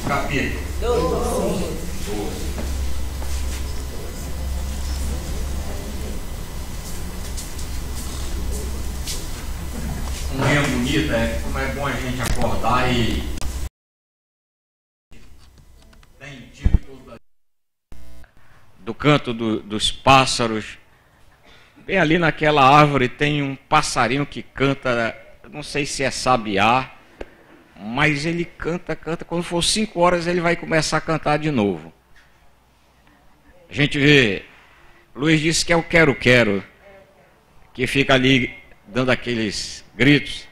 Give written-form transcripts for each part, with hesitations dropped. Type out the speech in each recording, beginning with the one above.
capítulo 12. Manhã bonita, como é bom a gente acordar e tem título do canto dos pássaros. Bem ali naquela árvore tem um passarinho que canta, não sei se é sabiá, mas ele canta, quando for 5 horas ele vai começar a cantar de novo. A gente vê, Luiz disse que é o quero-quero, que fica ali dando aqueles gritos,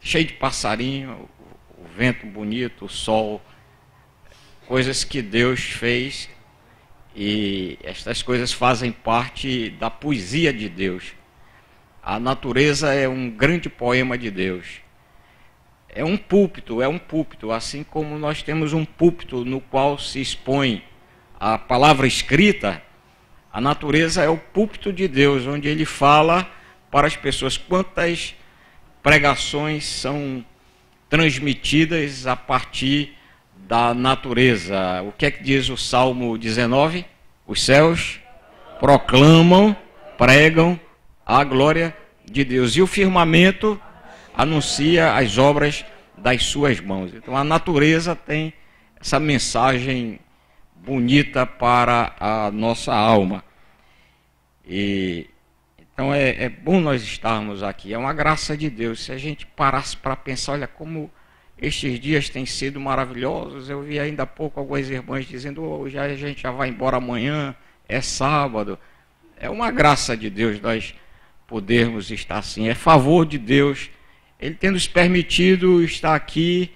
cheio de passarinho, o vento bonito, o sol, coisas que Deus fez, e estas coisas fazem parte da poesia de Deus. A natureza é um grande poema de Deus. É um púlpito, assim como nós temos um púlpito no qual se expõe a palavra escrita, a natureza é o púlpito de Deus, onde ele fala para as pessoas. Quantas pregações são transmitidas a partir da natureza? O que é que diz o Salmo 19? Os céus proclamam, pregam a glória de Deus, e o firmamento anuncia as obras das suas mãos. Então a natureza tem essa mensagem bonita para a nossa alma. Então é bom nós estarmos aqui, é uma graça de Deus. Se a gente parasse para pensar, olha como estes dias têm sido maravilhosos. Eu vi ainda há pouco algumas irmãs dizendo, hoje a gente já vai embora amanhã, é sábado. É uma graça de Deus nós podermos estar assim, é favor de Deus, Ele tem nos permitido estar aqui,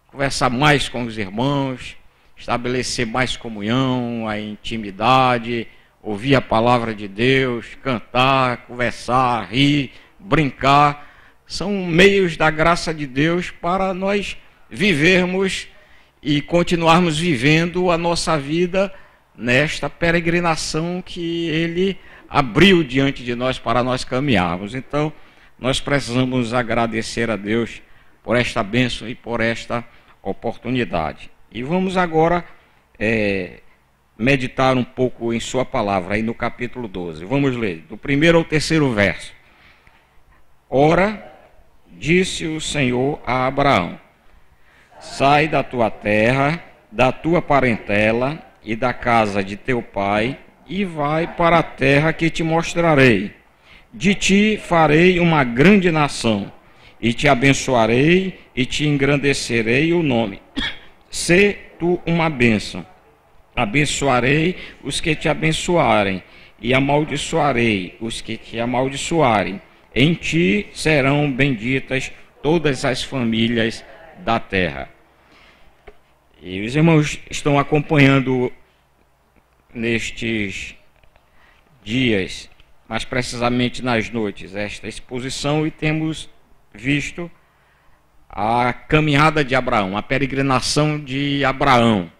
conversar mais com os irmãos, estabelecer mais comunhão, a intimidade, ouvir a palavra de Deus, cantar, conversar, rir, brincar. São meios da graça de Deus para nós vivermos e continuarmos vivendo a nossa vida nesta peregrinação que Ele abriu diante de nós para nós caminharmos. Então, nós precisamos agradecer a Deus por esta bênção e por esta oportunidade. E vamos agora meditar um pouco em sua palavra, aí no capítulo 12. Vamos ler, do 1º ao 3º verso. Ora, disse o Senhor a Abraão, sai da tua terra, da tua parentela e da casa de teu pai, e vai para a terra que te mostrarei. De ti farei uma grande nação, e te abençoarei e te engrandecerei o nome. Sê tu uma bênção. Abençoarei os que te abençoarem, e amaldiçoarei os que te amaldiçoarem. Em ti serão benditas todas as famílias da terra. E os irmãos estão acompanhando nestes dias, mais precisamente nas noites, esta exposição, e temos visto a caminhada de Abraão, a peregrinação de Abraão,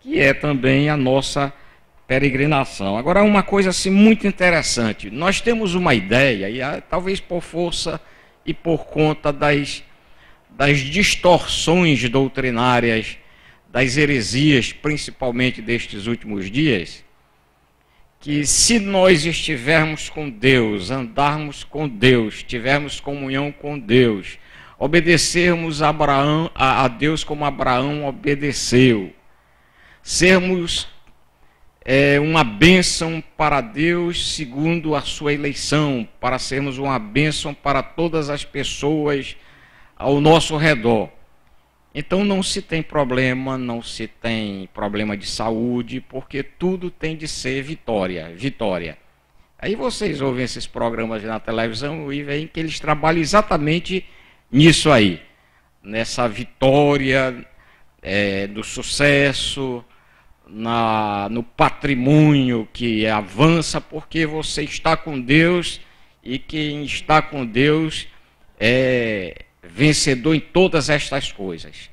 que é também a nossa peregrinação. Agora, uma coisa assim muito interessante, nós temos uma ideia, e talvez por força e por conta das distorções doutrinárias, das heresias, principalmente destes últimos dias, que se nós estivermos com Deus, andarmos com Deus, tivermos comunhão com Deus, obedecermos a Deus como Abraão obedeceu, sermos uma bênção para Deus segundo a sua eleição, para sermos uma bênção para todas as pessoas ao nosso redor. Então não se tem problema de saúde, porque tudo tem de ser vitória. Aí vocês ouvem esses programas na televisão e veem que eles trabalham exatamente nisso aí, nessa vitória do sucesso, no patrimônio que avança, porque você está com Deus, e quem está com Deus é vencedor em todas estas coisas.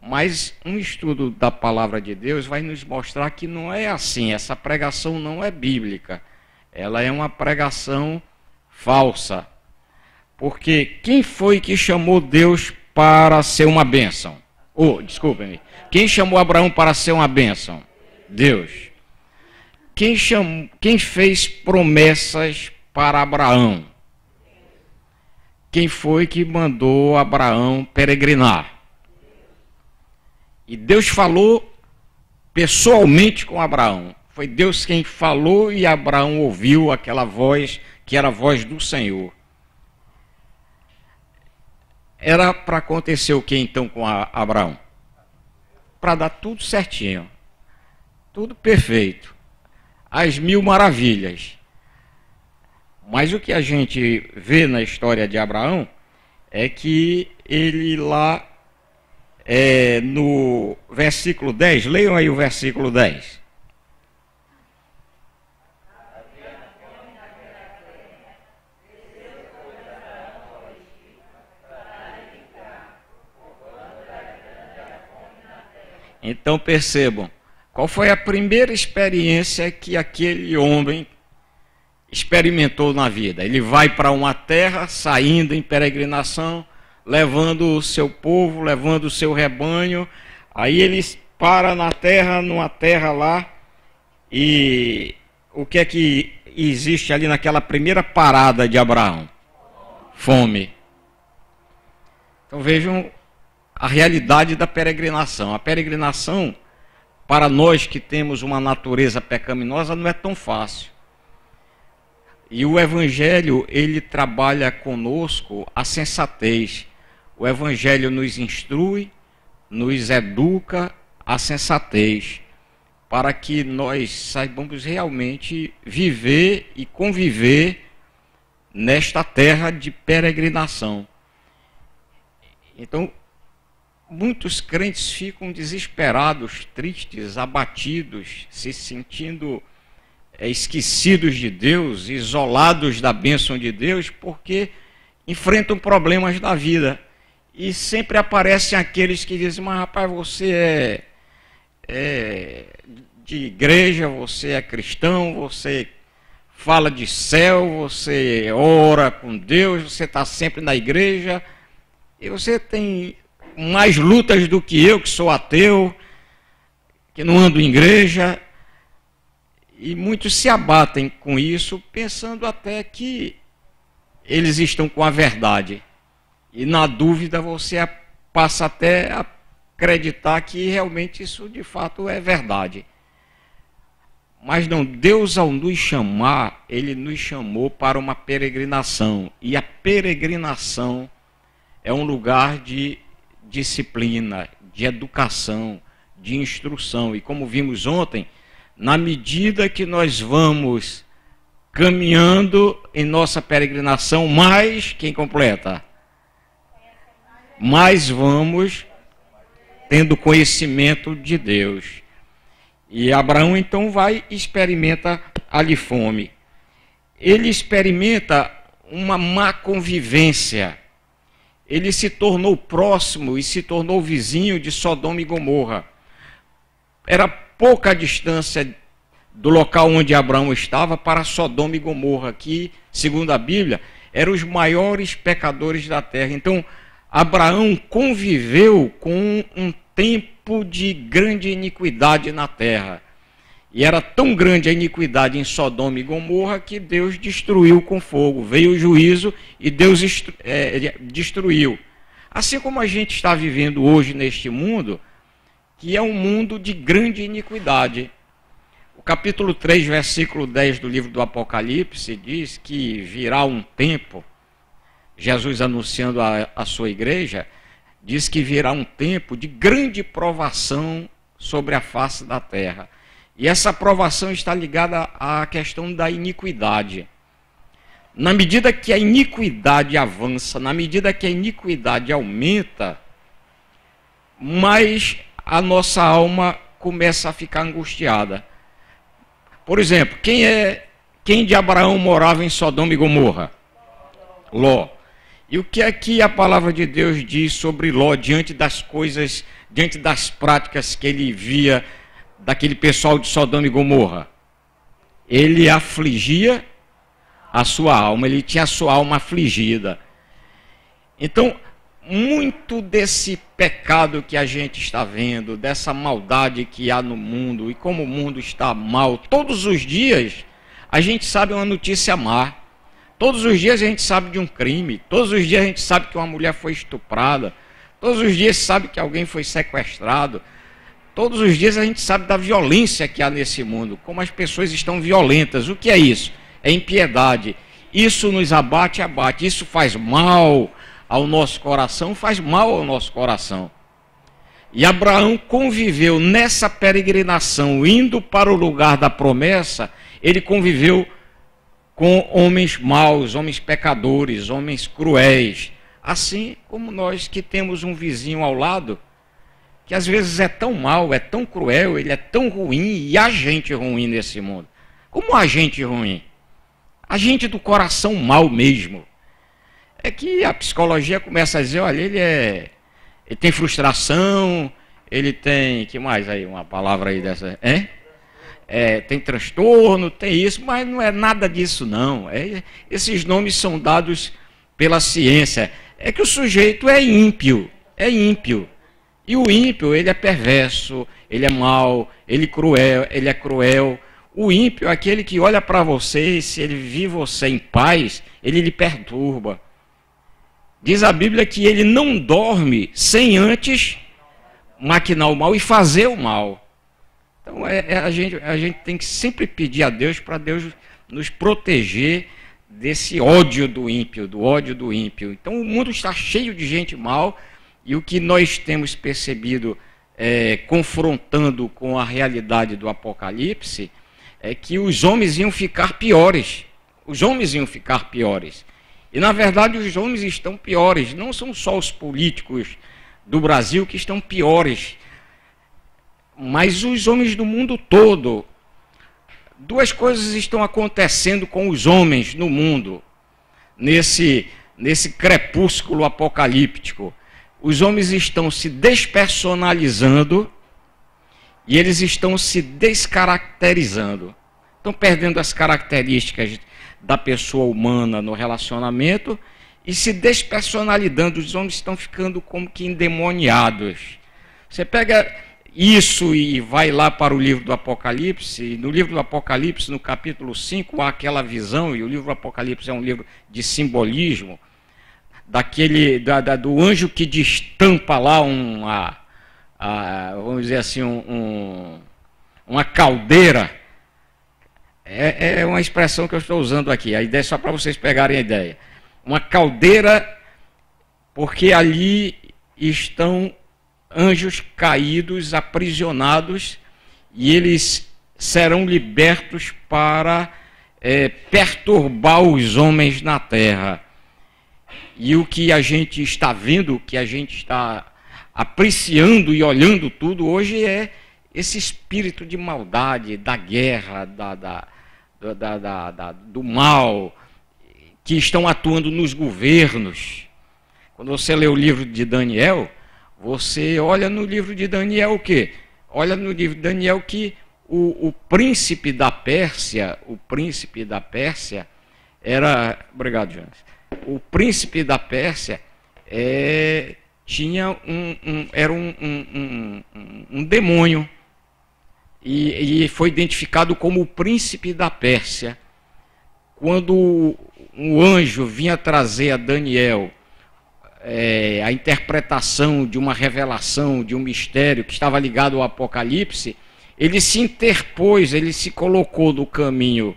Mas um estudo da palavra de Deus vai nos mostrar que não é assim. Essa pregação não é bíblica, ela é uma pregação falsa. Porque quem foi que chamou Deus para ser uma bênção? Desculpem-me. Quem chamou Abraão para ser uma bênção? Deus. Quem fez promessas para Abraão? Quem foi que mandou Abraão peregrinar? E Deus falou pessoalmente com Abraão. Foi Deus quem falou e Abraão ouviu aquela voz que era a voz do Senhor. Era para acontecer o que então com Abraão? Para dar tudo certinho, tudo perfeito, as mil maravilhas. Mas o que a gente vê na história de Abraão é que ele lá, no versículo 10, leiam aí o versículo 10. Então percebam, qual foi a primeira experiência que aquele homem experimentou na vida? Ele vai para uma terra, saindo em peregrinação, levando o seu povo, levando o seu rebanho. Aí ele para numa terra lá, e o que é que existe ali naquela primeira parada de Abraão? Fome. Então vejam a realidade da peregrinação. A peregrinação, para nós que temos uma natureza pecaminosa, não é tão fácil. E o Evangelho, ele trabalha conosco a sensatez. O Evangelho nos instrui, nos educa a sensatez, para que nós saibamos realmente viver e conviver nesta terra de peregrinação. Então, muitos crentes ficam desesperados, tristes, abatidos, se sentindo esquecidos de Deus, isolados da bênção de Deus, porque enfrentam problemas da vida. E sempre aparecem aqueles que dizem: mas rapaz, você é de igreja, você é cristão, você fala de céu, você ora com Deus, você está sempre na igreja, e você tem mais lutas do que eu, que sou ateu, que não ando em igreja. E muitos se abatem com isso, pensando até que eles estão com a verdade. E na dúvida você passa até a acreditar que realmente isso de fato é verdade. Mas não, Deus, ao nos chamar, Ele nos chamou para uma peregrinação. E a peregrinação é um lugar de disciplina, de educação, de instrução. E como vimos ontem, na medida que nós vamos caminhando em nossa peregrinação, mais, quem completa? Mais vamos tendo conhecimento de Deus. E Abraão então vai e experimenta ali fome. Ele experimenta uma má convivência. Ele se tornou próximo e se tornou vizinho de Sodoma e Gomorra. Era pouca a distância do local onde Abraão estava para Sodoma e Gomorra, que, segundo a Bíblia, eram os maiores pecadores da terra. Então, Abraão conviveu com um tempo de grande iniquidade na terra. E era tão grande a iniquidade em Sodoma e Gomorra que Deus destruiu com fogo. Veio o juízo e Deus destruiu. Assim como a gente está vivendo hoje neste mundo, que é um mundo de grande iniquidade. O capítulo 3, versículo 10 do livro do Apocalipse diz que virá um tempo, Jesus anunciando a sua igreja, diz que virá um tempo de grande provação sobre a face da terra. E essa provação está ligada à questão da iniquidade. Na medida que a iniquidade avança, na medida que a iniquidade aumenta, mais a nossa alma começa a ficar angustiada. Por exemplo, quem de Abraão morava em Sodoma e Gomorra? Ló. E o que é que a palavra de Deus diz sobre Ló diante das coisas, diante das práticas que ele via daquele pessoal de Sodoma e Gomorra? Ele afligia a sua alma, ele tinha a sua alma afligida. Então, muito desse pecado que a gente está vendo, dessa maldade que há no mundo e como o mundo está mal, todos os dias a gente sabe uma notícia má, todos os dias a gente sabe de um crime, todos os dias a gente sabe que uma mulher foi estuprada, todos os dias sabe que alguém foi sequestrado, todos os dias a gente sabe da violência que há nesse mundo, como as pessoas estão violentas. O que é isso? É impiedade. Isso nos abate, isso faz mal ao nosso coração, faz mal ao nosso coração. E Abraão conviveu nessa peregrinação, indo para o lugar da promessa, ele conviveu com homens maus, homens pecadores, homens cruéis, assim como nós que temos um vizinho ao lado, que às vezes é tão mau, é tão cruel, ele é tão ruim, e há gente ruim nesse mundo. Como há gente ruim? A gente do coração mau mesmo. É que a psicologia começa a dizer, olha, ele tem frustração, ele tem, que mais aí, uma palavra aí dessa, tem transtorno, tem isso, mas não é nada disso não. Esses nomes são dados pela ciência. É que o sujeito é ímpio. E o ímpio, ele é perverso, ele é mau, ele é cruel. O ímpio é aquele que olha para você e se ele vir você em paz, ele lhe perturba. Diz a Bíblia que ele não dorme sem antes maquinar o mal e fazer o mal. Então a gente tem que sempre pedir a Deus para Deus nos proteger desse ódio do ímpio, Então o mundo está cheio de gente mal, e o que nós temos percebido, confrontando com a realidade do Apocalipse, é que os homens iam ficar piores. E na verdade os homens estão piores, não são só os políticos do Brasil que estão piores, mas os homens do mundo todo. Duas coisas estão acontecendo com os homens no mundo, nesse crepúsculo apocalíptico. Os homens estão se despersonalizando e eles estão se descaracterizando. Estão perdendo as características da pessoa humana no relacionamento e se despersonalizando. Os homens estão ficando como que endemoniados. Você pega isso e vai lá para o livro do Apocalipse. No livro do Apocalipse, no capítulo 5, há aquela visão, e o livro do Apocalipse é um livro de simbolismo, do anjo que destampa lá vamos dizer assim, uma caldeira. É uma expressão que eu estou usando aqui, a ideia é só para vocês pegarem a ideia. Uma caldeira, porque ali estão anjos caídos, aprisionados, e eles serão libertos para perturbar os homens na terra. E o que a gente está vendo, o que a gente está apreciando e olhando tudo hoje é esse espírito de maldade, da guerra, do mal, que estão atuando nos governos. Quando você lê o livro de Daniel, você olha no livro de Daniel o quê? Olha no livro de Daniel que o príncipe da Pérsia era... Obrigado, Jonas. O príncipe da Pérsia era um demônio, e foi identificado como o príncipe da Pérsia. Quando um anjo vinha trazer a Daniel a interpretação de uma revelação, de um mistério que estava ligado ao Apocalipse, ele se interpôs, ele se colocou no caminho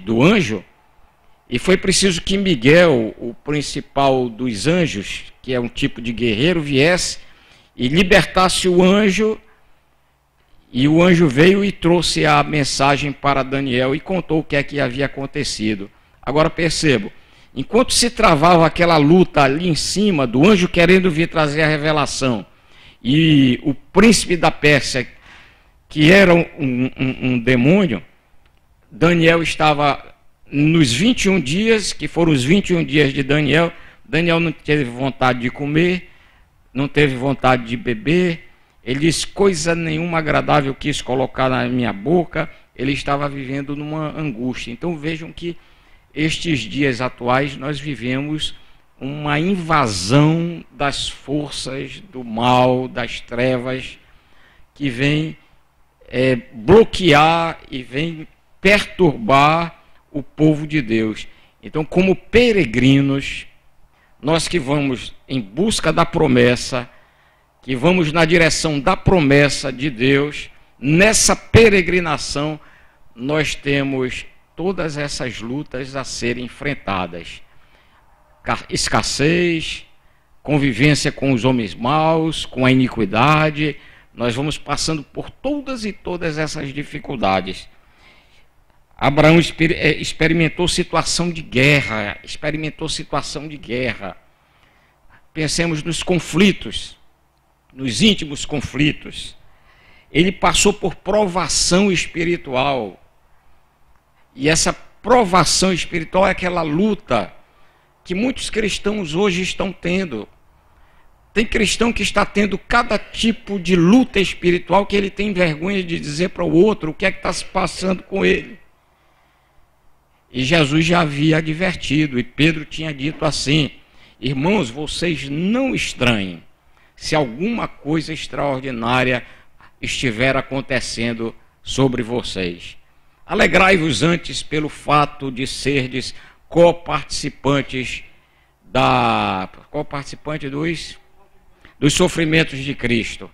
do anjo, e foi preciso que Miguel, o principal dos anjos, que é um tipo de guerreiro, viesse e libertasse o anjo. E o anjo veio e trouxe a mensagem para Daniel e contou o que é que havia acontecido. Agora percebo, enquanto se travava aquela luta ali em cima, do anjo querendo vir trazer a revelação, e o príncipe da Pérsia, que era um demônio, Daniel estava nos 21 dias, que foram os 21 dias de Daniel. Daniel não teve vontade de comer, não teve vontade de beber. Ele disse, coisa nenhuma agradável quis colocar na minha boca. Ele estava vivendo numa angústia. Então vejam que estes dias atuais nós vivemos uma invasão das forças do mal, das trevas, que vem bloquear e vem perturbar o povo de Deus. Então, como peregrinos, nós que vamos em busca da promessa, que vamos na direção da promessa de Deus, nessa peregrinação, nós temos todas essas lutas a serem enfrentadas. Escassez, convivência com os homens maus, com a iniquidade, nós vamos passando por todas e todas essas dificuldades. Abraão experimentou situação de guerra, Pensemos nos conflitos, nos íntimos conflitos. Ele passou por provação espiritual. E essa provação espiritual é aquela luta que muitos cristãos hoje estão tendo. Tem cristão que está tendo cada tipo de luta espiritual que ele tem vergonha de dizer para o outro o que é que está se passando com ele. E Jesus já havia advertido, e Pedro tinha dito assim: irmãos, vocês não estranhem se alguma coisa extraordinária estiver acontecendo sobre vocês. Alegrai-vos antes pelo fato de serdes coparticipantes dos sofrimentos de Cristo.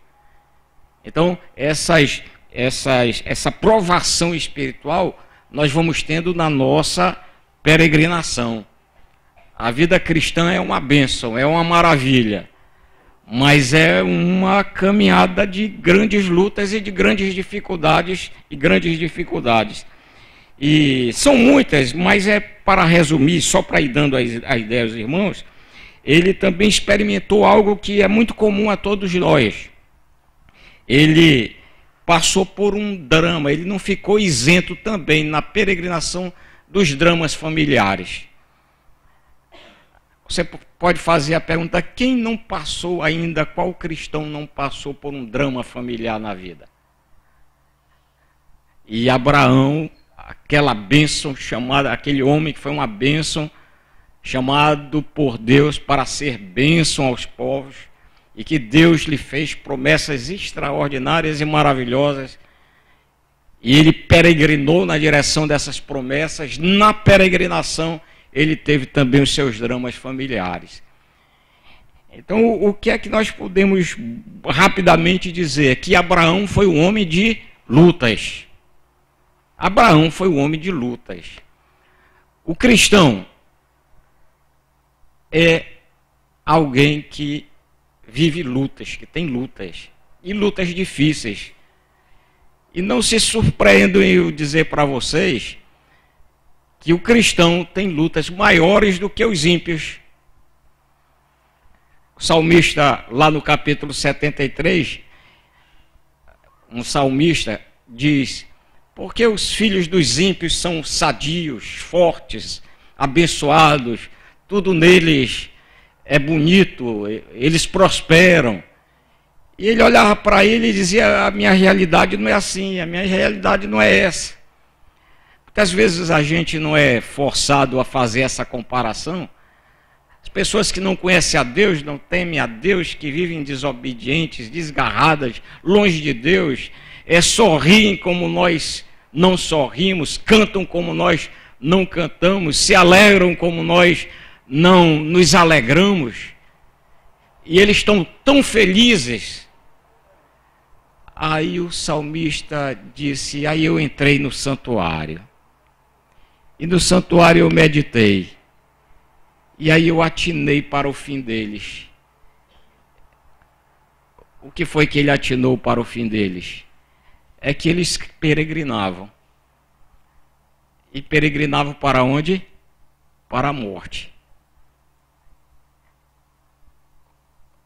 Então, essa provação espiritual nós vamos tendo na nossa peregrinação. A vida cristã é uma bênção, é uma maravilha, mas é uma caminhada de grandes lutas e de grandes dificuldades E são muitas, mas é para resumir, só para ir dando a ideia aos irmãos. Ele também experimentou algo que é muito comum a todos nós. Ele passou por um drama, ele não ficou isento também na peregrinação dos dramas familiares. Você pode fazer a pergunta: quem não passou ainda, qual cristão não passou por um drama familiar na vida? E Abraão, aquela bênção chamada, aquele homem que foi uma bênção, chamado por Deus para ser bênção aos povos, e que Deus lhe fez promessas extraordinárias e maravilhosas, e ele peregrinou na direção dessas promessas. Na peregrinação, ele teve também os seus dramas familiares. Então, o que é que nós podemos rapidamente dizer? Que Abraão foi um homem de lutas. Abraão foi um homem de lutas. O cristão é alguém que vive lutas, que tem lutas, e lutas difíceis. E não se surpreendam em eu dizer para vocês que o cristão tem lutas maiores do que os ímpios. O salmista, lá no capítulo 73, um salmista diz: porque os filhos dos ímpios são sadios, fortes, abençoados, tudo neles é bonito, eles prosperam. E ele olhava para ele e dizia: a minha realidade não é assim, a minha realidade não é essa. Muitas vezes a gente não é forçado a fazer essa comparação. As pessoas que não conhecem a Deus, não temem a Deus, que vivem desobedientes, desgarradas, longe de Deus, sorriem como nós não sorrimos, cantam como nós não cantamos, se alegram como nós não nos alegramos, e eles estão tão felizes. Aí o salmista disse: aí eu entrei no santuário, e no santuário eu meditei, e aí eu atinei para o fim deles. O que foi que ele atinou para o fim deles? É que eles peregrinavam. E peregrinavam para onde? Para a morte.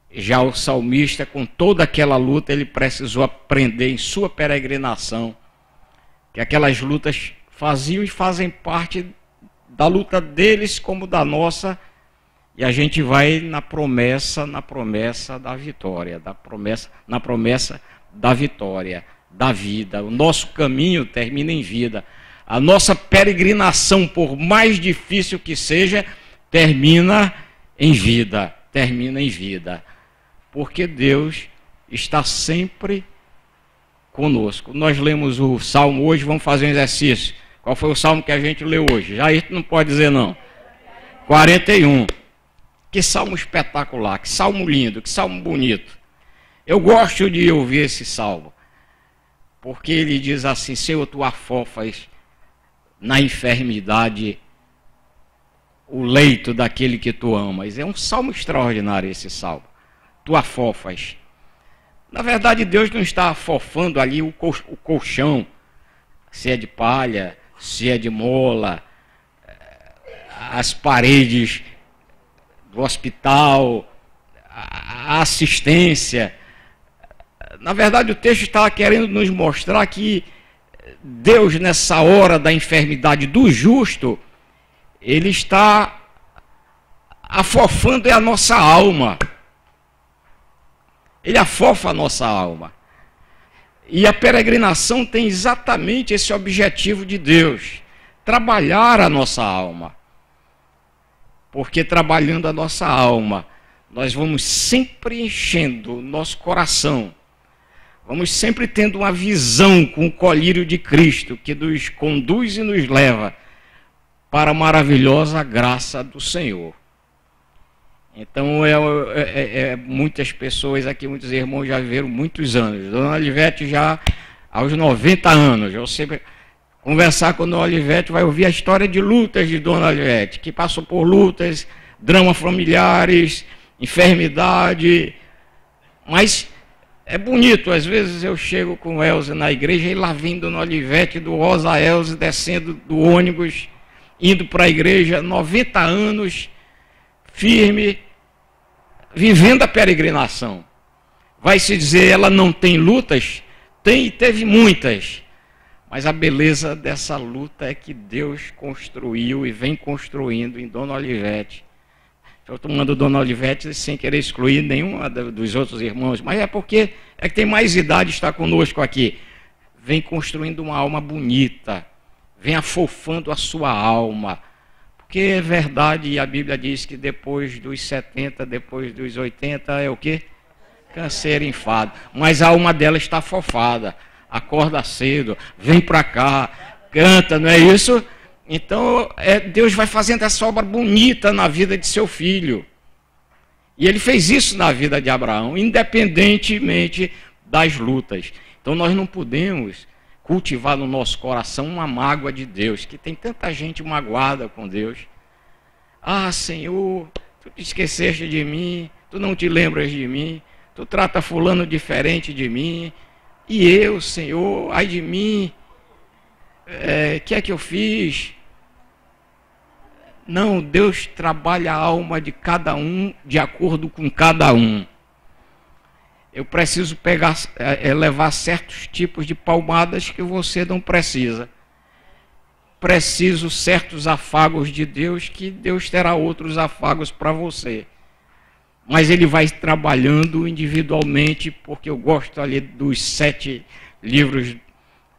Já o salmista, com toda aquela luta, ele precisou aprender em sua peregrinação que aquelas lutas faziam e fazem parte da luta deles como da nossa, e a gente vai na promessa da vitória, na promessa da vitória, da vida. O nosso caminho termina em vida. A nossa peregrinação, por mais difícil que seja, termina em vida, termina em vida. Porque Deus está sempre conosco. Nós lemos o Salmo hoje, vamos fazer um exercício. Qual foi o Salmo que a gente leu hoje? Já isso não pode dizer não. 41. Que Salmo espetacular, que Salmo lindo, que Salmo bonito. Eu gosto de ouvir esse Salmo, porque ele diz assim: Senhor, tu afofas na enfermidade o leito daquele que tu amas. É um salmo extraordinário esse salmo. Tu afofas. Na verdade, Deus não está afofando ali o colchão, se é de palha, se é de mola, as paredes do hospital, a assistência. Na verdade, o texto está querendo nos mostrar que Deus, nessa hora da enfermidade do justo, Ele está afofando a nossa alma. Ele afofa a nossa alma. E a peregrinação tem exatamente esse objetivo de Deus: trabalhar a nossa alma. Porque trabalhando a nossa alma, nós vamos sempre enchendo o nosso coração. Vamos sempre tendo uma visão com o colírio de Cristo, que nos conduz e nos leva para a maravilhosa graça do Senhor. Então, muitas pessoas aqui, muitos irmãos já viveram muitos anos. Dona Olivete já aos 90 anos. Eu sempre conversar com a Dona Olivete, vai ouvir a história de lutas de Dona Olivete, que passou por lutas, dramas familiares, enfermidade. Mas é bonito, às vezes eu chego com Elza na igreja e lá vem Dona Olivete do Rosa Elza descendo do ônibus, indo para a igreja, 90 anos, firme, vivendo a peregrinação. Vai se dizer, ela não tem lutas? Tem e teve muitas. Mas a beleza dessa luta é que Deus construiu e vem construindo em Dona Olivete. Eu estou tomando Dona Olivete sem querer excluir nenhum dos outros irmãos, mas é porque é que tem mais idade está conosco aqui. Vem construindo uma alma bonita, vem afofando a sua alma. Porque é verdade, e a Bíblia diz que depois dos 70, depois dos 80, é o quê? Canseiro, enfado. Mas a alma dela está afofada. Acorda cedo, vem para cá, canta, não é isso? Então, Deus vai fazendo essa obra bonita na vida de seu filho. E Ele fez isso na vida de Abraão, independentemente das lutas. Então, nós não podemos cultivar no nosso coração uma mágoa de Deus, que tem tanta gente magoada com Deus. Ah, Senhor, tu te esqueceste de mim, tu não te lembras de mim, tu trata fulano diferente de mim, e eu, Senhor, ai de mim, que é que eu fiz? Não, Deus trabalha a alma de cada um de acordo com cada um. Eu preciso levar certos tipos de palmadas que você não precisa. Preciso certos afagos de Deus, que Deus terá outros afagos para você. Mas Ele vai trabalhando individualmente, porque eu gosto ali dos 7 livros,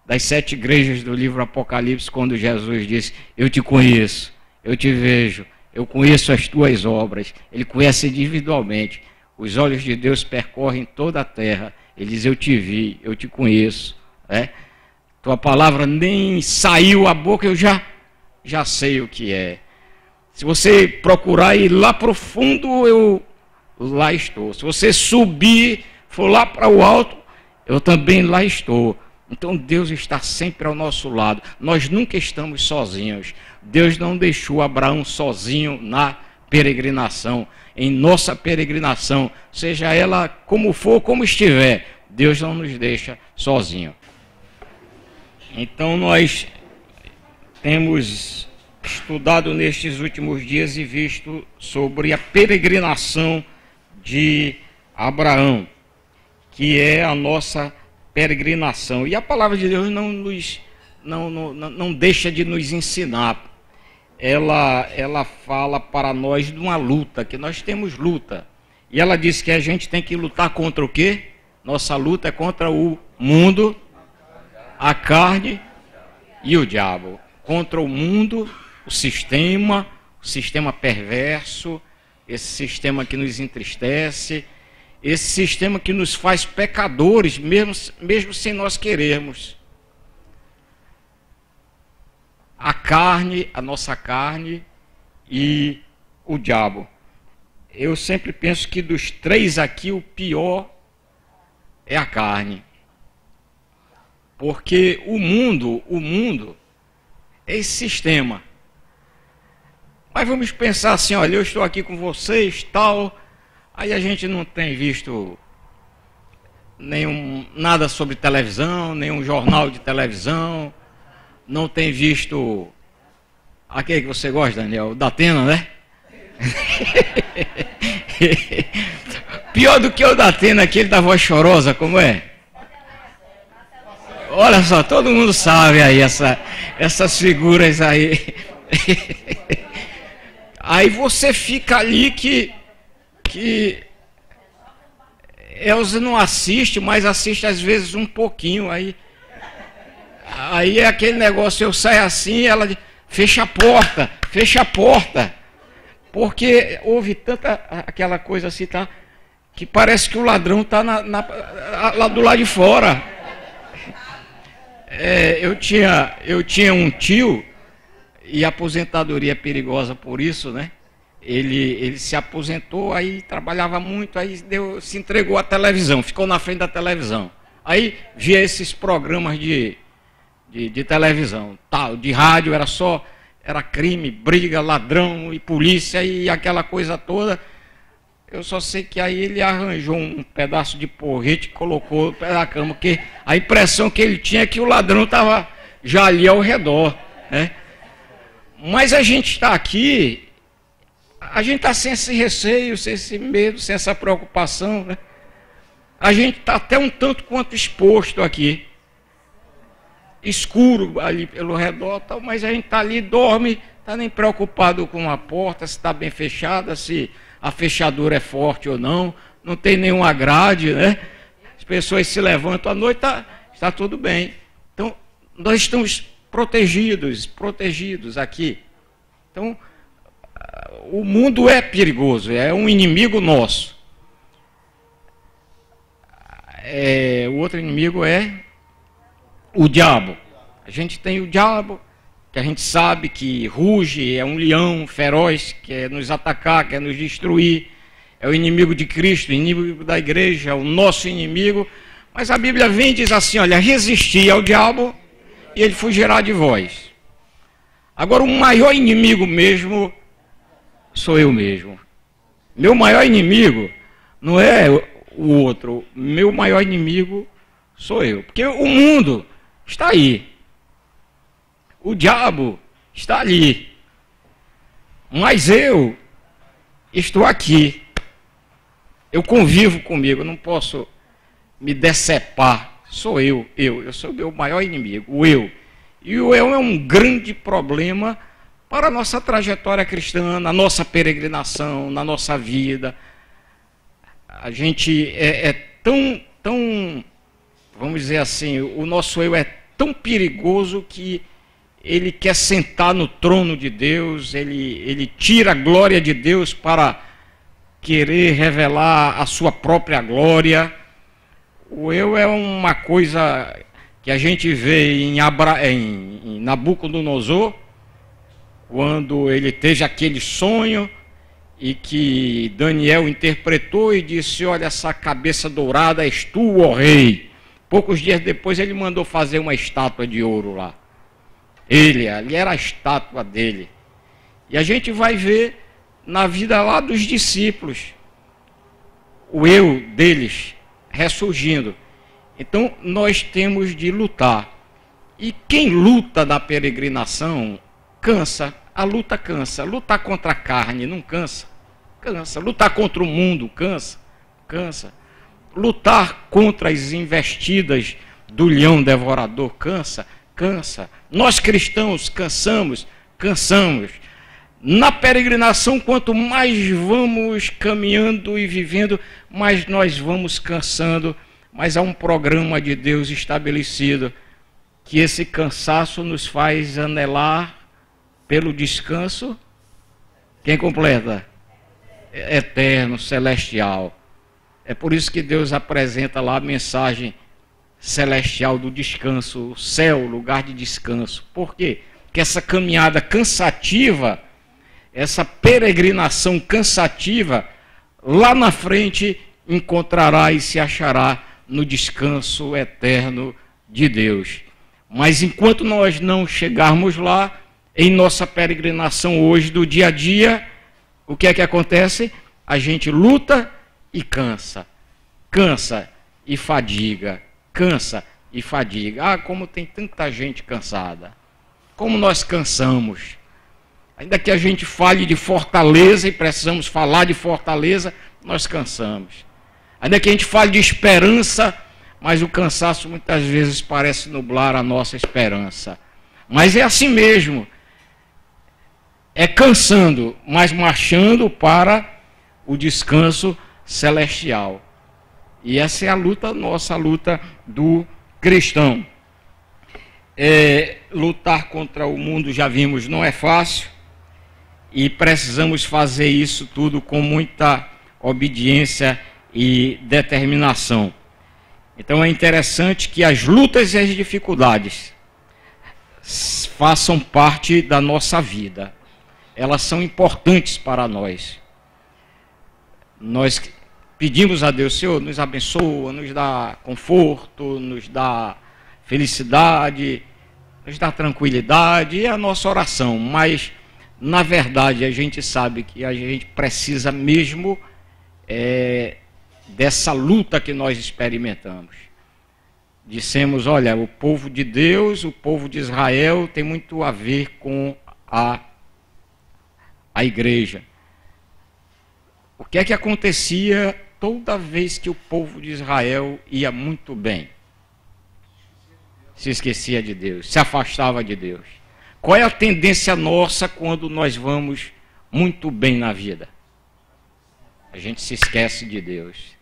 das 7 igrejas do livro Apocalipse, quando Jesus disse: eu te conheço, eu te vejo, eu conheço as tuas obras. Ele conhece individualmente. Os olhos de Deus percorrem toda a terra. Ele diz: eu te vi, eu te conheço. Tua palavra nem saiu a boca, eu já sei o que é. Se você procurar ir lá para o fundo, eu lá estou. Se você subir, for lá para o alto, eu também lá estou. Então Deus está sempre ao nosso lado. Nós nunca estamos sozinhos. Deus não deixou Abraão sozinho na peregrinação. Em nossa peregrinação, seja ela como for, como estiver, Deus não nos deixa sozinho. Então nós temos estudado nestes últimos dias e visto sobre a peregrinação de Abraão, que é a nossa peregrinação. E a palavra de Deus não deixa de nos ensinar. Ela fala para nós de uma luta, que nós temos luta. E ela diz que a gente tem que lutar contra o quê? Nossa luta é contra o mundo, a carne e o diabo. Contra o mundo, o sistema perverso, esse sistema que nos entristece, esse sistema que nos faz pecadores, mesmo sem nós querermos. A carne, a nossa carne e o diabo. Eu sempre penso que dos três aqui, o pior é a carne. Porque o mundo é esse sistema. Mas vamos pensar assim, olha, eu estou aqui com vocês, tal, aí a gente não tem visto nada sobre televisão, nenhum jornal de televisão, não tem visto aquele que você gosta, Daniel, o Datena, né? Pior do que o Datena, aquele da voz chorosa, como é? Olha só, todo mundo sabe aí essas figuras aí. Aí você fica ali que Elza não assiste, mas assiste às vezes um pouquinho. Aí é aquele negócio, eu saio assim, ela diz, fecha a porta. Porque houve tanta aquela coisa assim, tá? Que parece que o ladrão está lá do lado de fora. Eu tinha um tio, e a aposentadoria é perigosa por isso, né? Ele se aposentou, aí trabalhava muito, aí se entregou à televisão, ficou na frente da televisão. Aí via esses programas de televisão, tal, de rádio, era crime, briga, ladrão e polícia e aquela coisa toda. Eu só sei que aí ele arranjou um pedaço de porrete e colocou no pé da cama, porque a impressão que ele tinha é que o ladrão estava já ali ao redor, né? Mas a gente está aqui, a gente está sem esse receio, sem esse medo, sem essa preocupação, né? A gente está até um tanto quanto exposto aqui. Escuro ali pelo redor, tal, mas a gente está ali, dorme, está nem preocupado com a porta, se está bem fechada, se a fechadura é forte ou não, não tem nenhuma grade, né? As pessoas se levantam à noite, está tudo bem. Então, nós estamos protegidos aqui. Então, o mundo é perigoso, é um inimigo nosso. O outro inimigo é o diabo. A gente tem o diabo, que a gente sabe que ruge, é um leão feroz, que quer nos atacar, quer nos destruir. É o inimigo de Cristo, o inimigo da igreja, o nosso inimigo. Mas a Bíblia vem e diz assim, olha, resisti ao diabo e ele fugirá de vós. Agora, o maior inimigo mesmo sou eu mesmo. Meu maior inimigo não é o outro, meu maior inimigo sou eu. Porque o mundo está aí. O diabo está ali. Mas eu estou aqui. Eu convivo comigo, não posso me decepar. Sou eu sou o meu maior inimigo, o eu. E o eu é um grande problema para a nossa trajetória cristã, na nossa peregrinação, na nossa vida. A gente é tão, vamos dizer assim, o nosso eu é tão perigoso que ele quer sentar no trono de Deus, ele tira a glória de Deus para querer revelar a sua própria glória. O eu é uma coisa que a gente vê em Nabucodonosor, quando ele teve aquele sonho e que Daniel interpretou e disse, olha, essa cabeça dourada és tu, ó rei. Poucos dias depois ele mandou fazer uma estátua de ouro lá. Ali era a estátua dele. E a gente vai ver na vida lá dos discípulos, o eu deles ressurgindo. Então nós temos de lutar. E quem luta na peregrinação cansa. A luta cansa. Lutar contra a carne não cansa. Cansa. Lutar contra o mundo cansa. Cansa. Lutar contra as investidas do leão devorador cansa. Cansa. Nós cristãos cansamos. Na peregrinação, quanto mais vamos caminhando e vivendo, mais nós vamos cansando. Mas há um programa de Deus estabelecido, que esse cansaço nos faz anelar pelo descanso. Quem completa? eterno, celestial. É por isso que Deus apresenta lá a mensagem celestial do descanso, o céu, lugar de descanso. Por quê? Porque essa caminhada cansativa, essa peregrinação cansativa, lá na frente encontrará e se achará no descanso eterno de Deus. Mas enquanto nós não chegarmos lá, em nossa peregrinação hoje do dia a dia, o que é que acontece? A gente luta e cansa. Cansa e fadiga. Cansa e fadiga. Ah, como tem tanta gente cansada. Como nós cansamos. Ainda que a gente fale de fortaleza, e precisamos falar de fortaleza, nós cansamos. Ainda que a gente fale de esperança, mas o cansaço muitas vezes parece nublar a nossa esperança. Mas é assim mesmo. É cansando, mas marchando para o descanso celestial. E essa é a luta nossa, a luta do cristão. Lutar contra o mundo, já vimos, não é fácil. E precisamos fazer isso tudo com muita obediência e determinação. Então é interessante que as lutas e as dificuldades façam parte da nossa vida. Elas são importantes para nós. Nós pedimos a Deus, Senhor, nos abençoa, nos dá conforto, nos dá felicidade, nos dá tranquilidade, é a nossa oração. Mas, na verdade, a gente sabe que a gente precisa mesmo dessa luta que nós experimentamos. Dissemos, olha, o povo de Deus, o povo de Israel tem muito a ver com a igreja. O que é que acontecia toda vez que o povo de Israel ia muito bem? Se esquecia de Deus, se afastava de Deus. Qual é a tendência nossa quando nós vamos muito bem na vida? A gente se esquece de Deus.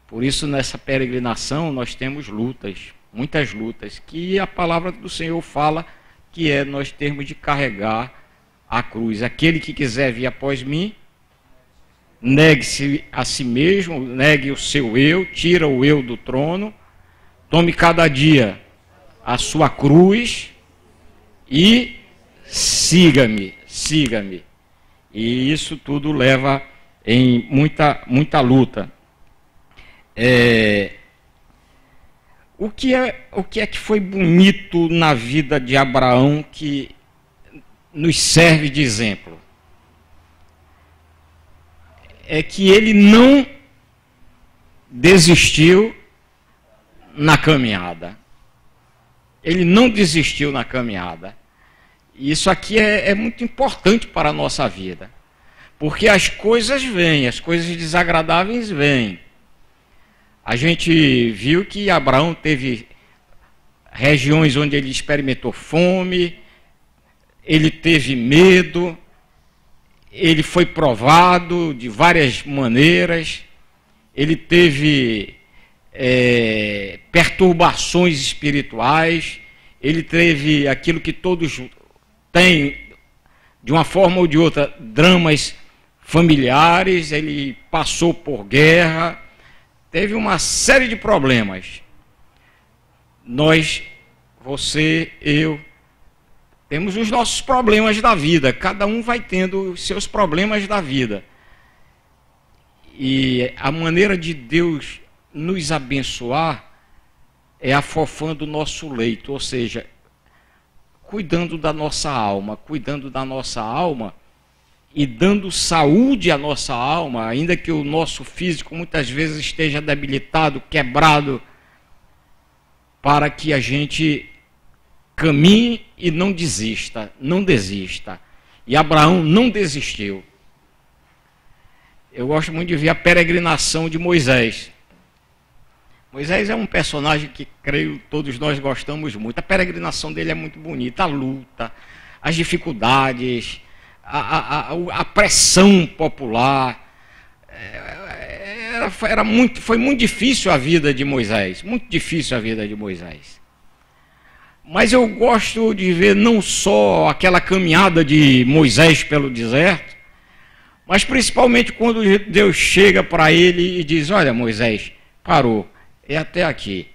Por isso, nessa peregrinação, nós temos lutas, muitas lutas, que a palavra do Senhor fala que é nós termos de carregar a cruz. Aquele que quiser vir após mim, negue-se a si mesmo, negue o seu eu, tira o eu do trono, tome cada dia a sua cruz e siga-me, siga-me. E isso tudo leva em muita luta. O que é que foi bonito na vida de Abraão que nos serve de exemplo? É que ele não desistiu na caminhada. Ele não desistiu na caminhada. E isso aqui é muito importante para a nossa vida. Porque as coisas vêm, as coisas desagradáveis vêm. A gente viu que Abraão teve regiões onde ele experimentou fome, ele teve medo, ele foi provado de várias maneiras, ele teve perturbações espirituais, ele teve aquilo que todos têm, de uma forma ou de outra, dramas familiares, ele passou por guerra, teve uma série de problemas. Nós, você, eu, temos os nossos problemas da vida. Cada um vai tendo os seus problemas da vida. E a maneira de Deus nos abençoar é afofando o nosso leito, ou seja, cuidando da nossa alma, e dando saúde à nossa alma, ainda que o nosso físico muitas vezes esteja debilitado, quebrado, para que a gente caminhe e não desista, não desista. E Abraão não desistiu. Eu gosto muito de ver a peregrinação de Moisés. Moisés é um personagem que, creio, todos nós gostamos muito. A peregrinação dele é muito bonita, a luta, as dificuldades, a pressão popular. Foi muito difícil a vida de Moisés, muito difícil a vida de Moisés. Mas eu gosto de ver não só aquela caminhada de Moisés pelo deserto, Mas principalmente quando Deus chega para ele e diz: olha, Moisés, parou, é até aqui.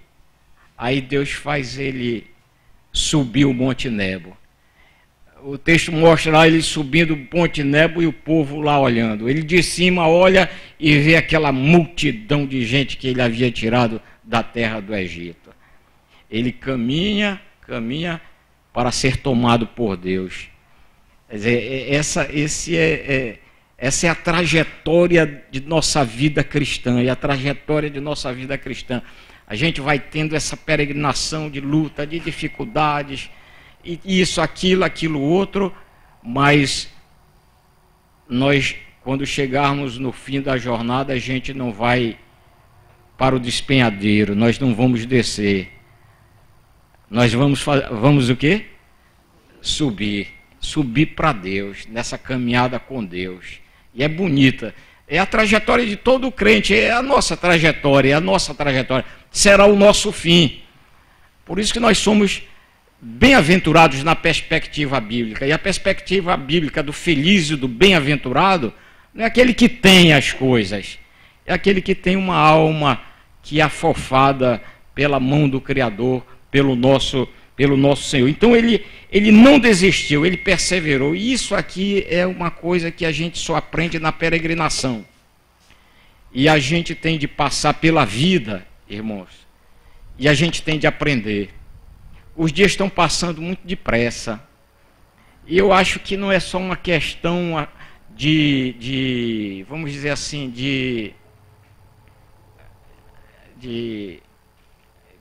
Aí Deus faz ele subir o Monte Nebo. O texto mostra lá ele subindo o Monte Nebo e o povo lá olhando. Ele de cima olha e vê aquela multidão de gente que ele havia tirado da terra do Egito. Ele caminha para ser tomado por Deus. Quer dizer, essa é a trajetória de nossa vida cristã. E a trajetória de nossa vida cristã, a gente vai tendo essa peregrinação de luta, de dificuldades, e isso, aquilo, outro, mas nós, quando chegarmos no fim da jornada, a gente não vai para o despenhadeiro, nós não vamos descer. Nós vamos o quê? Subir para Deus, nessa caminhada com Deus. E é bonita. É a trajetória de todo crente, é a nossa trajetória, será o nosso fim. Por isso que nós somos bem-aventurados na perspectiva bíblica. E a perspectiva bíblica do feliz e do bem-aventurado não é aquele que tem as coisas, é aquele que tem uma alma que é afofada pela mão do Criador, pelo nosso Senhor. Então ele não desistiu, ele perseverou. E isso aqui é uma coisa que a gente só aprende na peregrinação. E a gente tem de passar pela vida, irmãos, e a gente tem de aprender. Os dias estão passando muito depressa. E eu acho que não é só uma questão vamos dizer assim, de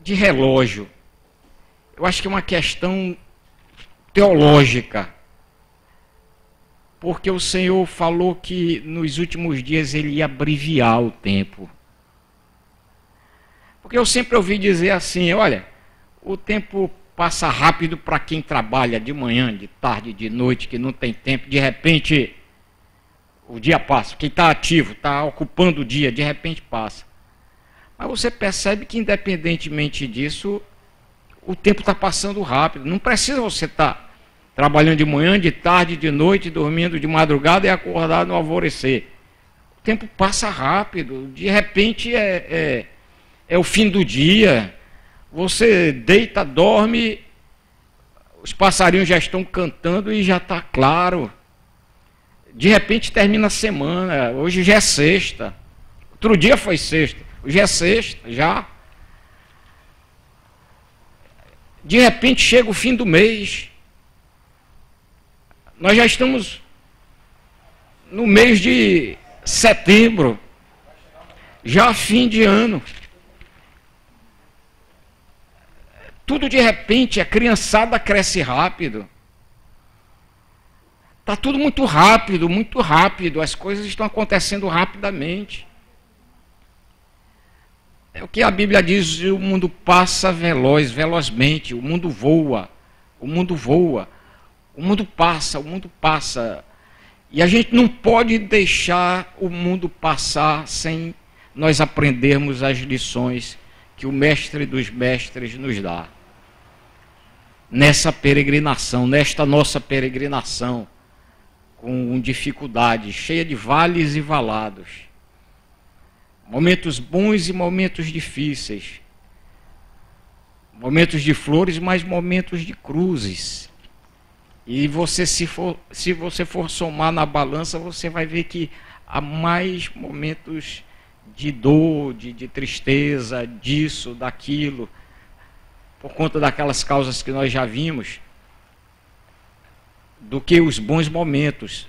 relógio. Eu acho que é uma questão teológica. Porque o Senhor falou que nos últimos dias Ele ia abreviar o tempo. Porque eu sempre ouvi dizer assim, olha, o tempo passa rápido para quem trabalha de manhã, de tarde, de noite, que não tem tempo. De repente, o dia passa. Quem está ativo, está ocupando o dia, de repente passa. Mas você percebe que, independentemente disso, o tempo está passando rápido. Não precisa você estar trabalhando de manhã, de tarde, de noite, dormindo de madrugada e acordar no alvorecer. O tempo passa rápido. De repente é o fim do dia. Você deita, dorme, os passarinhos já estão cantando e já está claro. De repente termina a semana. Hoje já é sexta. Outro dia foi sexta. Hoje é sexta, já. De repente chega o fim do mês. Nós já estamos no mês de setembro. Já fim de ano. Tudo de repente, a criançada cresce rápido. Está tudo muito rápido. As coisas estão acontecendo rapidamente. É o que a Bíblia diz, o mundo passa velozmente, o mundo voa, o mundo passa. E a gente não pode deixar o mundo passar sem nós aprendermos as lições que o Mestre dos Mestres nos dá. Nessa peregrinação, nesta nossa peregrinação, com dificuldades, cheia de vales e valados. Momentos bons e momentos difíceis. Momentos de flores, mas momentos de cruzes. E se você for somar na balança, você vai ver que há mais momentos de dor, de tristeza, disso, daquilo, por conta daquelas causas que nós já vimos, do que os bons momentos.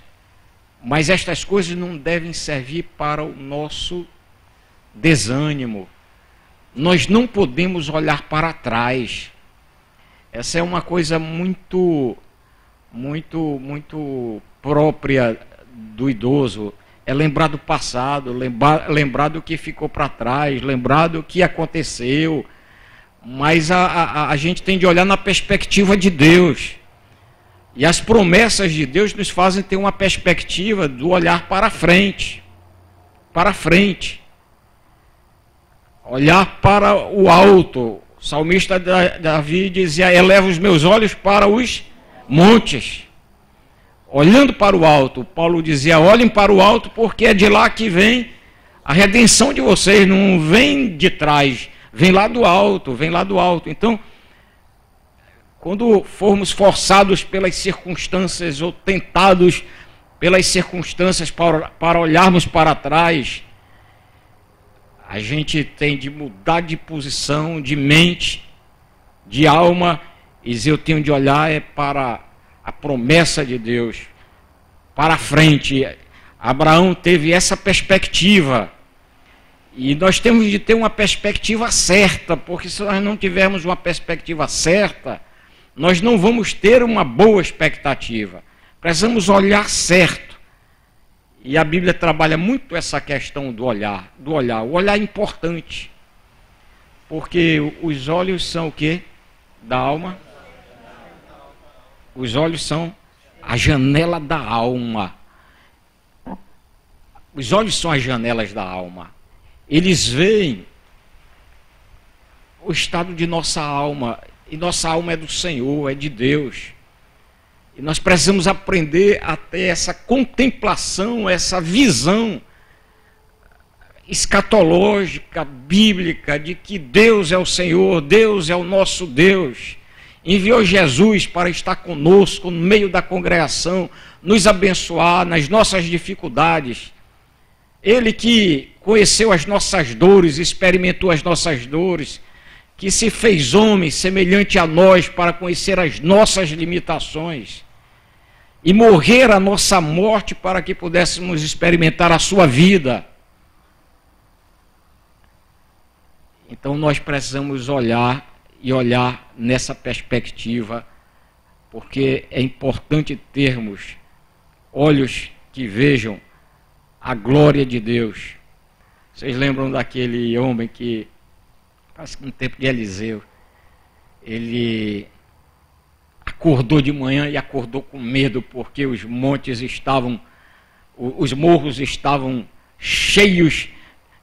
Mas estas coisas não devem servir para o nosso desânimo. Nós não podemos olhar para trás. Essa é uma coisa muito própria do idoso. É lembrar do passado, lembrar do que ficou para trás, lembrar do que aconteceu. Mas a gente tem de olhar na perspectiva de Deus. E as promessas de Deus nos fazem ter uma perspectiva do olhar para frente. Para frente. Olhar para o alto. O salmista Davi dizia: eleva os meus olhos para os montes. olhando para o alto. Paulo dizia, olhem para o alto, porque é de lá que vem a redenção de vocês, não vem de trás, vem lá do alto, vem lá do alto. Então, quando formos forçados pelas circunstâncias ou tentados pelas circunstâncias para olharmos para trás, a gente tem de mudar de posição, de mente, de alma, e dizer, eu tenho de olhar para a promessa de Deus, para a frente. Abraão teve essa perspectiva, e nós temos de ter uma perspectiva certa, porque se nós não tivermos uma perspectiva certa, nós não vamos ter uma boa expectativa. Precisamos olhar certo. E a Bíblia trabalha muito essa questão do olhar. O olhar é importante. Porque os olhos são o quê? Da alma. Os olhos são a janela da alma. Os olhos são as janelas da alma. Eles veem o estado de nossa alma. E nossa alma é do Senhor, é de Deus. E nós precisamos aprender a ter essa contemplação, essa visão escatológica, bíblica, de que Deus é o Senhor, Deus é o nosso Deus. Enviou Jesus para estar conosco no meio da congregação, nos abençoar nas nossas dificuldades. Ele que conheceu as nossas dores, experimentou as nossas dores, que se fez homem semelhante a nós para conhecer as nossas limitações e morrer a nossa morte para que pudéssemos experimentar a sua vida. Então nós precisamos olhar nessa perspectiva, porque é importante termos olhos que vejam a glória de Deus. Vocês lembram daquele homem que, parece que no tempo de Eliseu, ele acordou de manhã e acordou com medo, porque os montes estavam, os morros estavam cheios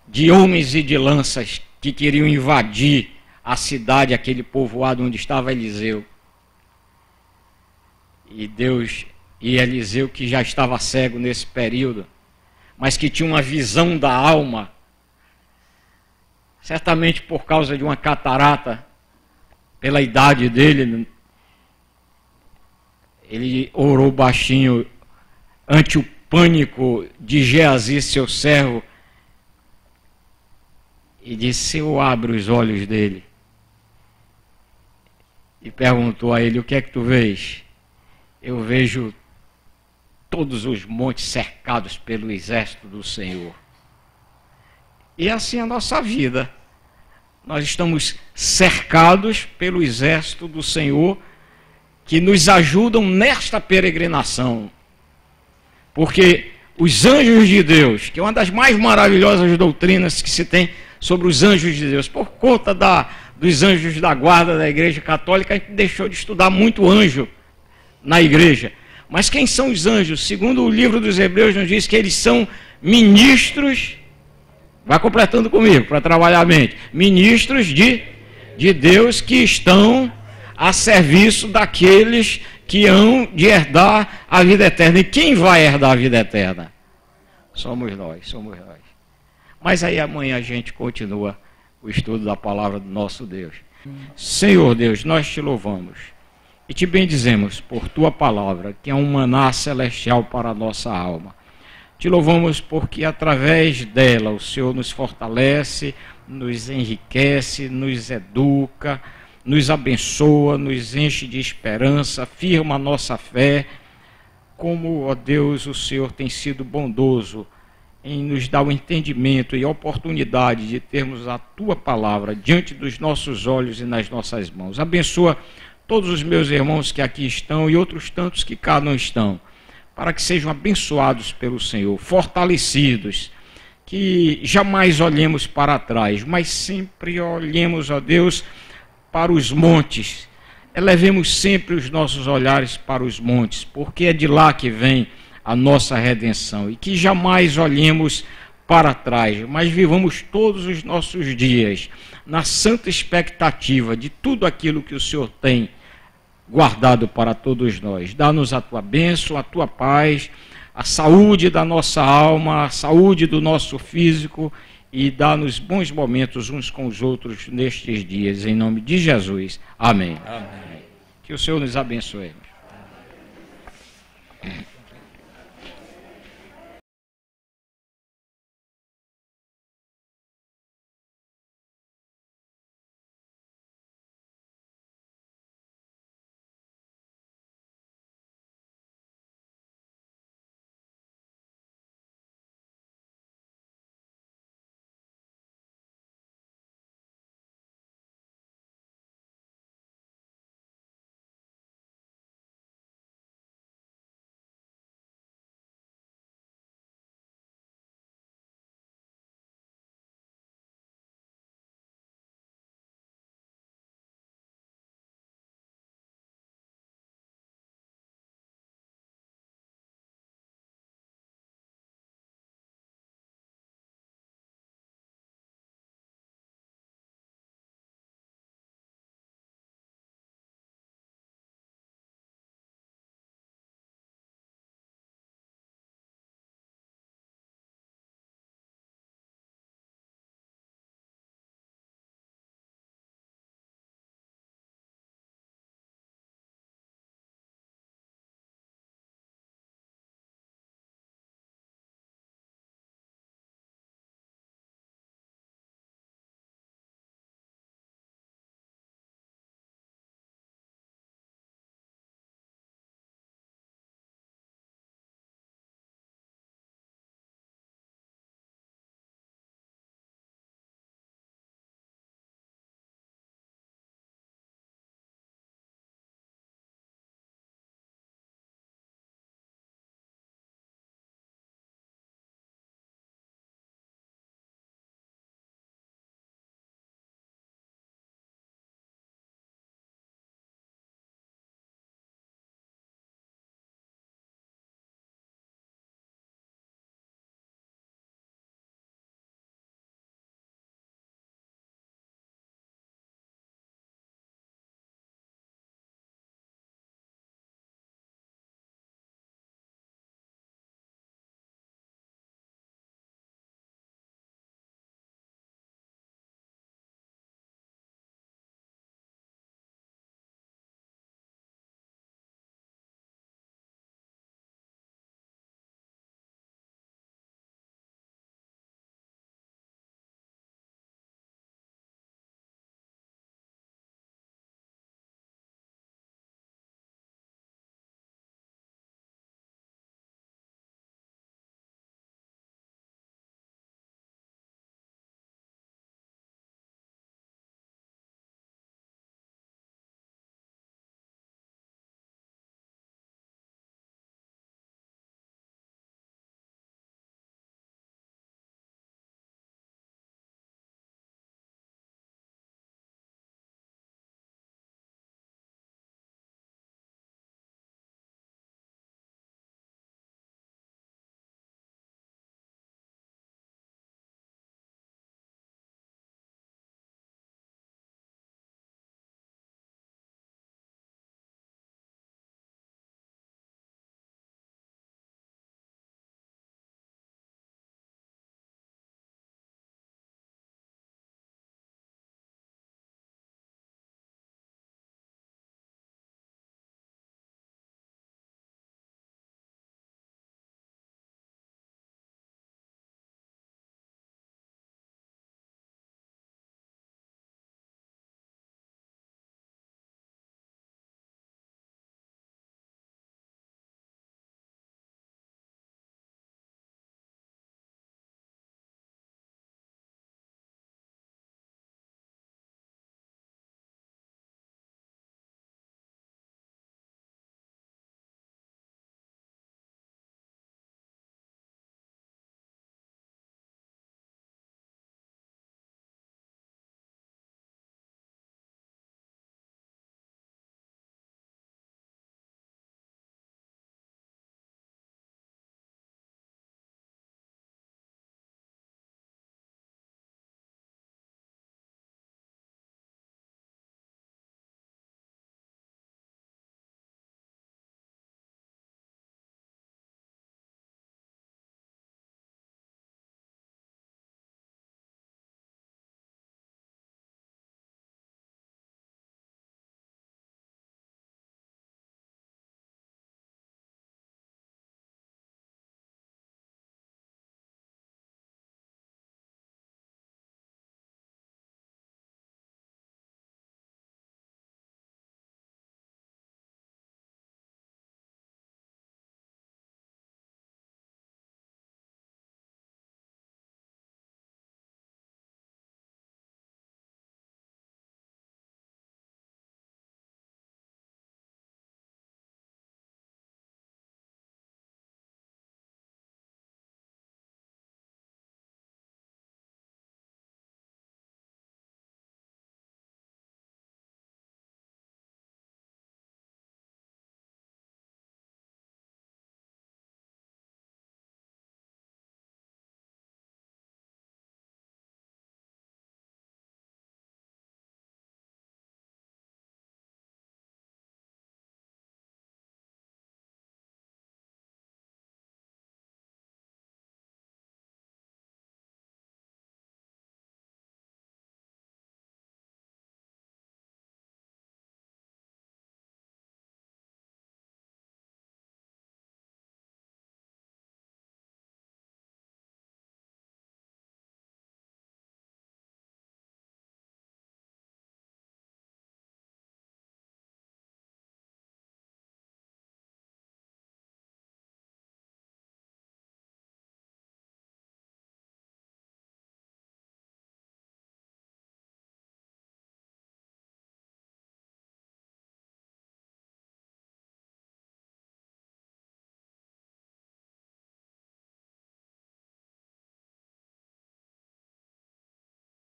de homens e de lanças que queriam invadir a cidade, aquele povoado onde estava Eliseu. E Eliseu, que já estava cego nesse período, mas que tinha uma visão da alma, certamente por causa de uma catarata, pela idade dele, ele orou baixinho ante o pânico de Geazi, seu servo, e disse, eu abro os olhos dele. E perguntou a ele, o que é que tu vês? Eu vejo todos os montes cercados pelo exército do Senhor. E assim é a nossa vida. Nós estamos cercados pelo exército do Senhor, que nos ajudam nesta peregrinação. Porque os anjos de Deus, que é uma das mais maravilhosas doutrinas que se tem sobre os anjos de Deus, por conta dos anjos da guarda da Igreja Católica, a gente deixou de estudar muito anjo na igreja. Mas quem são os anjos? Segundo o livro dos Hebreus, nos diz que eles são ministros, vai completando comigo para trabalhar a mente, ministros de Deus que estão a serviço daqueles que hão de herdar a vida eterna. E quem vai herdar a vida eterna? Somos nós. Mas aí amanhã a gente continua o estudo da palavra do nosso Deus. Senhor Deus, nós te louvamos e te bendizemos por tua palavra, que é um maná celestial para a nossa alma. Te louvamos porque através dela o Senhor nos fortalece, nos enriquece, nos educa, nos abençoa, nos enche de esperança, firma a nossa fé. Como, ó Deus, o Senhor tem sido bondoso em nos dar o entendimento e a oportunidade de termos a tua palavra diante dos nossos olhos e nas nossas mãos. Abençoa todos os meus irmãos que aqui estão e outros tantos que cá não estão, para que sejam abençoados pelo Senhor, fortalecidos, que jamais olhemos para trás, mas sempre olhemos, ó Deus, para os montes. Elevemos sempre os nossos olhares para os montes, porque é de lá que vem a nossa redenção, e que jamais olhemos para trás, mas vivamos todos os nossos dias na santa expectativa de tudo aquilo que o Senhor tem guardado para todos nós. Dá-nos a tua bênção, a tua paz, a saúde da nossa alma, a saúde do nosso físico, e dá-nos bons momentos uns com os outros nestes dias, em nome de Jesus. Amém. Amém. Que o Senhor nos abençoe.